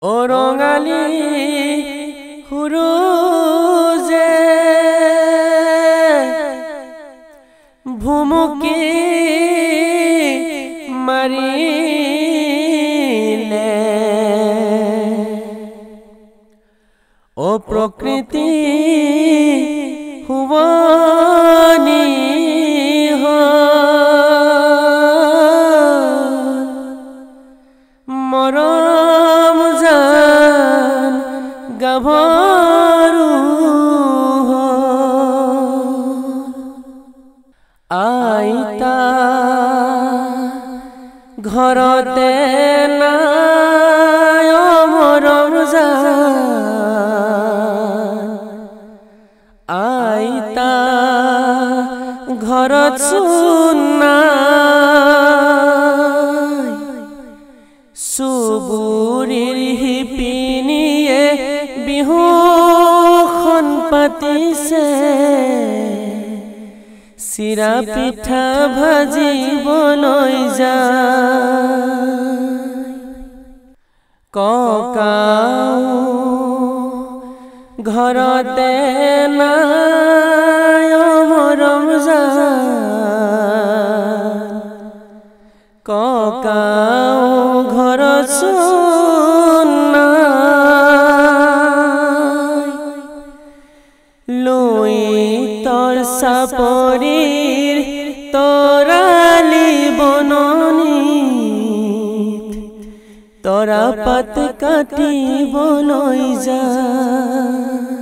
ও ৰঙালী হুৰুজে ভুমুকি মাৰিলে ও প্ৰকৃতি হুবনি মৰম জান গাভৰু আইতা ঘৰতে নাই মৰম জান আইতা ঘৰত চোন নাই চুবুৰীৰ শিপিনীয়ে বিহুখন পাতিছে চিৰা পিঠা ভাজিবলৈ যায় ককাও ঘৰতে নাই মৰম জান ককাও ঘৰত চোন নাই লৈ তৰ চাপৰিৰ তৰালি বননিত তৰা পাত কাটিবলৈ যায়।